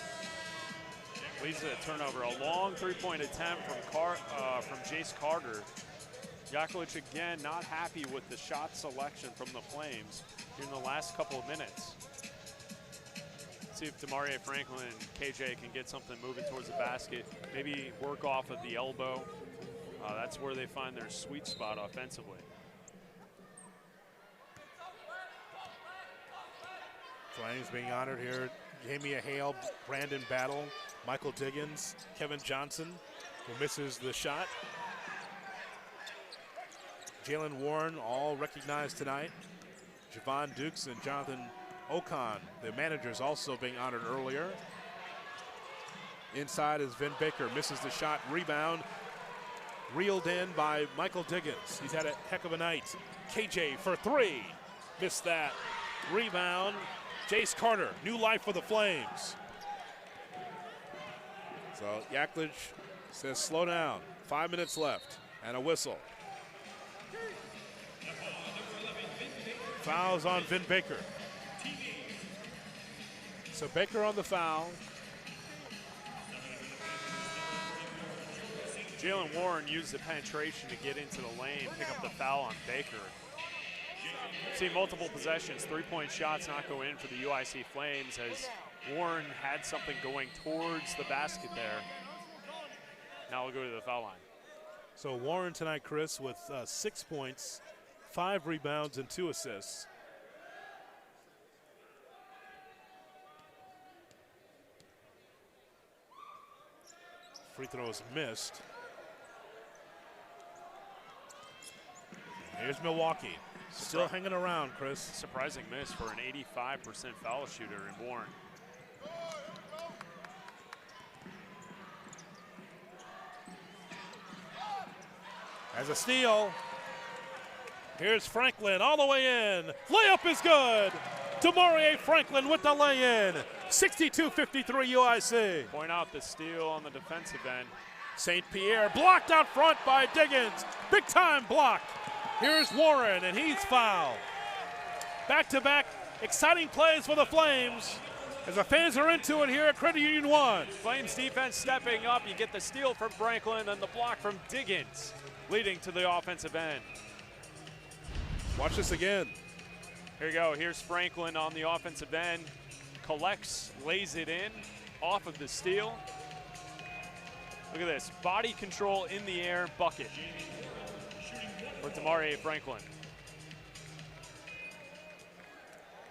leads to a turnover. A long three-point attempt from Jace Carter. Yakovlevich again not happy with the shot selection from the Flames in the last couple of minutes. Let's see if Demarie Franklin and KJ can get something moving towards the basket. Maybe work off of the elbow. That's where they find their sweet spot offensively. Flames being honored here. Jamie Hale, Brandon Battle, Michael Diggins, Kevin Johnson, who misses the shot. Jalen Warren, all recognized tonight. Javon Dukes and Jonathan Ocon, the managers, also being honored earlier. Inside is Vin Baker, misses the shot, rebound. Reeled in by Michael Diggins. He's had a heck of a night. KJ for 3. Missed that. Rebound. Jace Carter. New life for the Flames. So Yakovlevich says slow down. 5 minutes left and a whistle. Fouls on Vin Baker. So Baker on the foul. Jalen Warren used the penetration to get into the lane, pick up the foul on Baker. See multiple possessions, three-point shots not go in for the UIC Flames as Warren had something going towards the basket there. Now we'll go to the foul line. So Warren tonight, Chris, with 6 points, 5 rebounds, and 2 assists. Free throw is missed. Here's Milwaukee. Still hanging around, Chris. Surprising miss for an 85% foul shooter in Warren. As a steal, here's Franklin all the way in. Layup is good. DeMaurier Franklin with the lay-in. 62-53 UIC. Point out the steal on the defensive end. St. Pierre blocked out front by Diggins. Big time block. Here's Warren, and he's fouled. Back-to-back exciting plays for the Flames as the fans are into it here at Credit Union 1. Flames defense stepping up. You get the steal from Franklin and the block from Diggins, leading to the offensive end. Watch this again. Here you go. Here's Franklin on the offensive end. Collects, lays it in off of the steal. Look at this. Body control in the air, bucket for DeMaurier Franklin.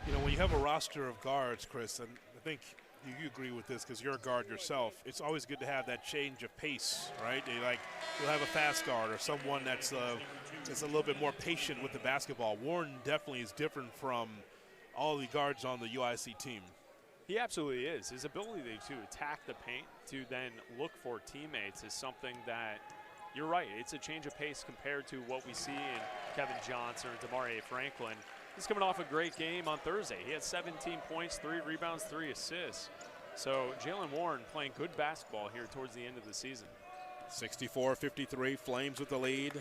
You know, when you have a roster of guards, Chris, and I think you agree with this because you're a guard yourself, it's always good to have that change of pace, right? You'll have a fast guard or someone that's a little bit more patient with the basketball. Warren definitely is different from all the guards on the UIC team. He absolutely is. His ability to attack the paint, to then look for teammates is something that, you're right, it's a change of pace compared to what we see in Kevin Johnson or DeMaurier Franklin. He's coming off a great game on Thursday. He had 17 points, 3 rebounds, 3 assists. So Jalen Warren playing good basketball here towards the end of the season. 64-53, Flames with the lead.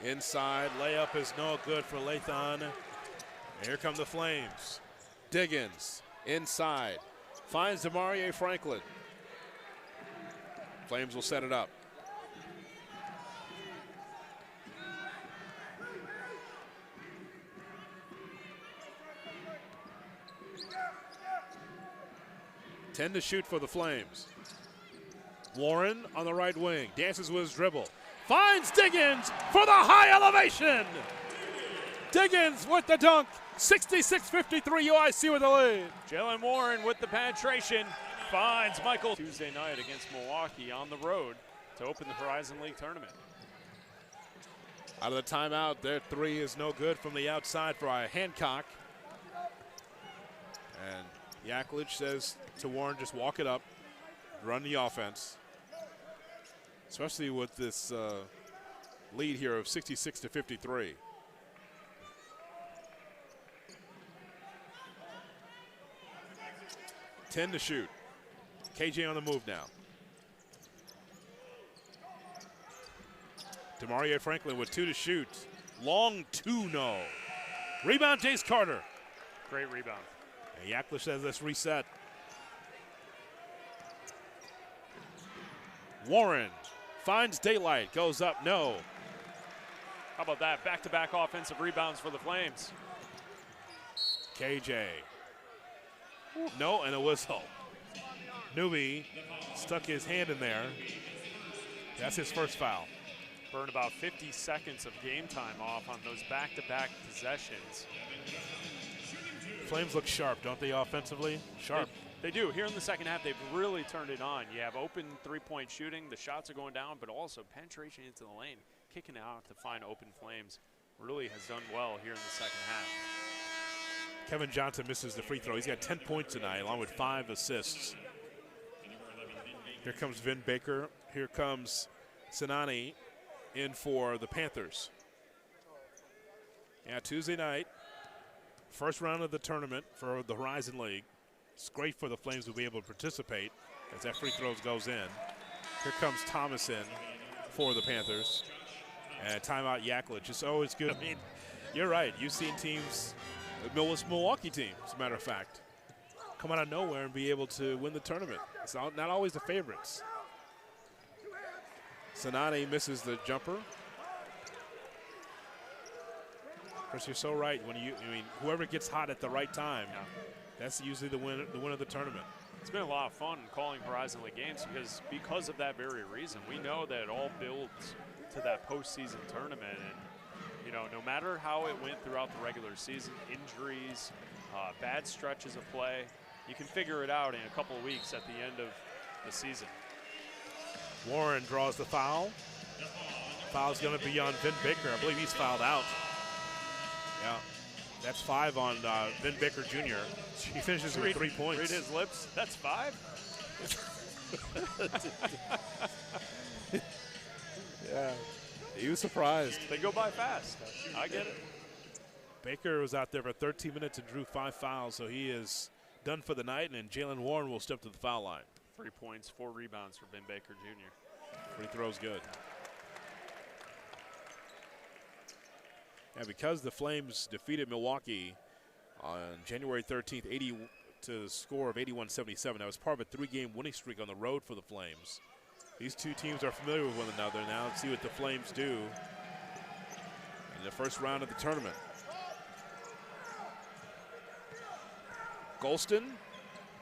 Inside layup is no good for Lathan. Here come the Flames. Diggins inside. Finds DeMaurier Franklin. Flames will set it up. Ten to shoot for the Flames. Warren on the right wing. Dances with his dribble. Finds Diggins for the high elevation. Diggins with the dunk. 66-53 UIC with the lead. Jalen Warren with the penetration. Finds Michael. Tuesday night against Milwaukee on the road to open the Horizon League tournament. Out of the timeout, their three is no good from the outside for Hancock. And Yaklich says to Warren, just walk it up, run the offense. Especially with this lead here of 66-53. Ten to shoot. KJ on the move now. DeMaurier Franklin with 2 to shoot. Long 2, no. Rebound, Jace Carter. Great rebound. And Yaklich says let's reset. Warren finds daylight, goes up, no. How about that? Back-to-back offensive rebounds for the Flames. KJ. No, and a whistle. Newby stuck his hand in there. That's his first foul. Burned about 50 seconds of game time off on those back-to-back possessions. Flames look sharp, don't they, offensively? Sharp. They do. Here in the second half, they've really turned it on. You have open three-point shooting. The shots are going down, but also penetration into the lane. Kicking it out to find open Flames really has done well here in the second half. Kevin Johnson misses the free throw. He's got 10 points tonight, along with 5 assists. Here comes Vin Baker. Here comes Sinani in for the Panthers. Yeah, Tuesday night, first round of the tournament for the Horizon League. It's great for the Flames to be able to participate as that free throw goes in. Here comes Thomas in for the Panthers. And timeout Yaklich. It's always good. I mean, you're right. You've seen teams, Milwaukee team, as a matter of fact, come out of nowhere and be able to win the tournament. It's not always the favorites. Sinani misses the jumper. Chris, you're so right. Whoever gets hot at the right time, that's usually the win of the tournament. It's been a lot of fun calling Horizon League games because of that very reason. We know that it all builds to that postseason tournament, and no matter how it went throughout the regular season, injuries, bad stretches of play, you can figure it out in a couple of weeks at the end of the season. Warren draws the foul. Foul's going to be on Vin Baker. I believe he's fouled out. Yeah, that's 5 on Vin Baker Jr. He finishes with 3 points. Read his lips. That's 5. Yeah, he was surprised. They go by fast. I get it. Baker was out there for 13 minutes and drew 5 fouls, so he is done for the night, and Jalen Warren will step to the foul line. 3 points, 4 rebounds for Ben Baker Jr. Free throw's good. And because the Flames defeated Milwaukee on January 13th, 80 to the score of 81-77, that was part of a 3-game winning streak on the road for the Flames. These two teams are familiar with one another. Now let's see what the Flames do in the first round of the tournament. Golston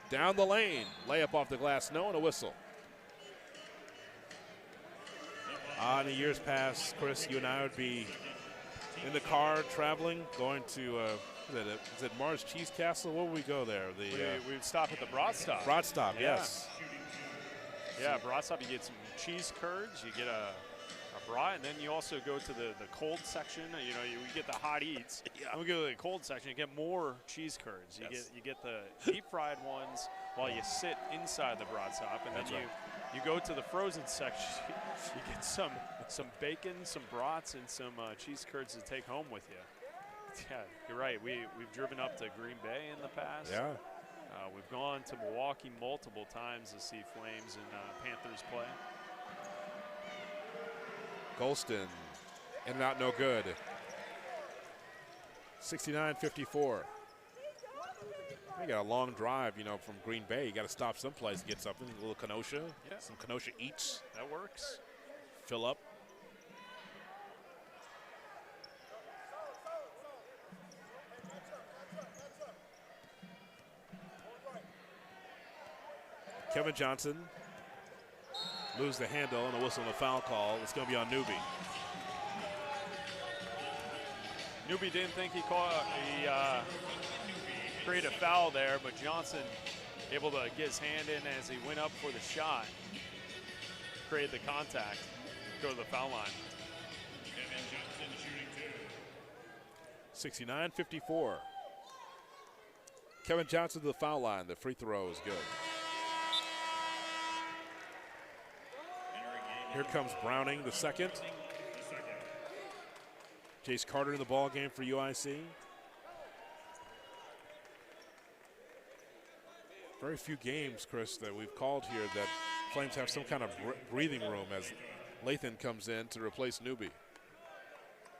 down the lane. Layup off the glass, no, and a whistle. In the years past, Chris, you and I would be in the car traveling, going to, is it Mars Cheese Castle? Where would we go there? We would stop at the Broad Stop. Broad Stop, yes. Yeah, Broad Stop, you get some cheese curds, you get a brat, and then you also go to the cold section. You know, you get the hot eats. Yeah. And we go to the cold section, you get more cheese curds. You get the deep fried ones while you sit inside the Broad Stop, and then you go to the frozen section. You get some bacon, some brats, and some cheese curds to take home with you. Yeah, you're right. We've driven up to Green Bay in the past. Yeah. We've gone to Milwaukee multiple times to see Flames and Panthers play. Golston, in and out, no good. 69-54. You got a long drive, you know, from Green Bay. You got to stop someplace and get something. A little Kenosha. Yeah. Some Kenosha eats. That works. Fill up. Kevin Johnson lose the handle and a whistle and a foul call. It's going to be on Newby. Newby didn't think he created a foul there, but Johnson able to get his hand in as he went up for the shot, created the contact, go to the foul line. 69-54. Kevin Johnson to the foul line. The free throw is good. Here comes Browning, the second. Jace Carter in the ball game for UIC. Very few games, Chris, that we've called here that Flames have some kind of breathing room as Lathan comes in to replace Newby.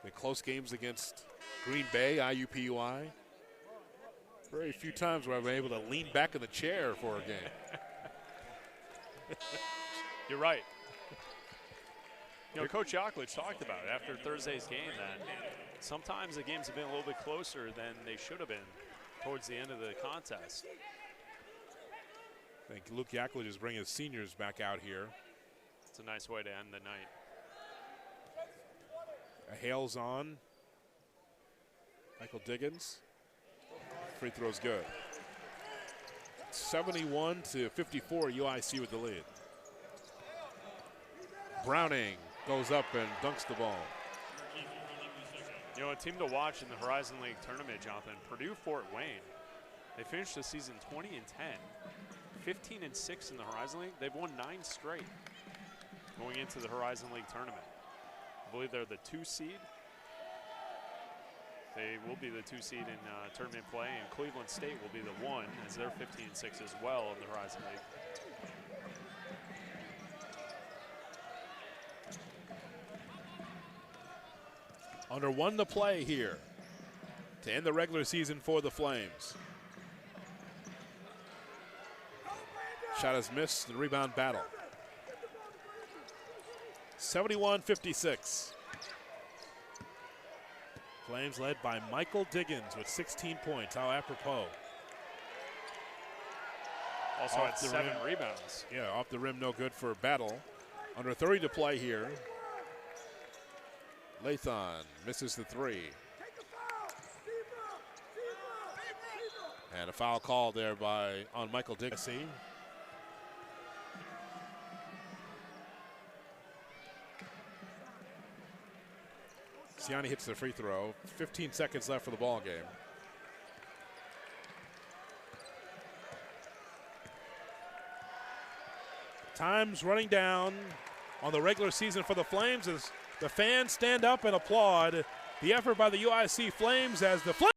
The close games against Green Bay, IUPUI. Very few times where I've been able to lean back in the chair for a game. You're right. You know, Coach Yaklich talked about it after Thursday's game that sometimes the games have been a little bit closer than they should have been towards the end of the contest. I think Luke Yaklich is bringing his seniors back out here. It's a nice way to end the night. Hale's on. Michael Diggins. Free throw's good. 71-54, UIC with the lead. Browning goes up and dunks the ball. You know, a team to watch in the Horizon League tournament, Jonathan, Purdue-Fort Wayne. They finished the season 20-10, 15-6 in the Horizon League. They've won 9 straight going into the Horizon League tournament. I believe they're the 2 seed. They will be the 2 seed in tournament play, and Cleveland State will be the 1 as they're 15-6 as well in the Horizon League. Under 1 to play here to end the regular season for the Flames. Shot is missed, the rebound battle. 71-56. Flames led by Michael Diggins with 16 points. How apropos. Also had 7 rebounds. Yeah, off the rim, no good for Battle. Under 30 to play here. Lathan misses the 3. And a foul call there on Michael Diggins. Siani hits the free throw. 15 seconds left for the ball game. Time's running down on the regular season for the Flames as the fans stand up and applaud the effort by the UIC Flames as the Flames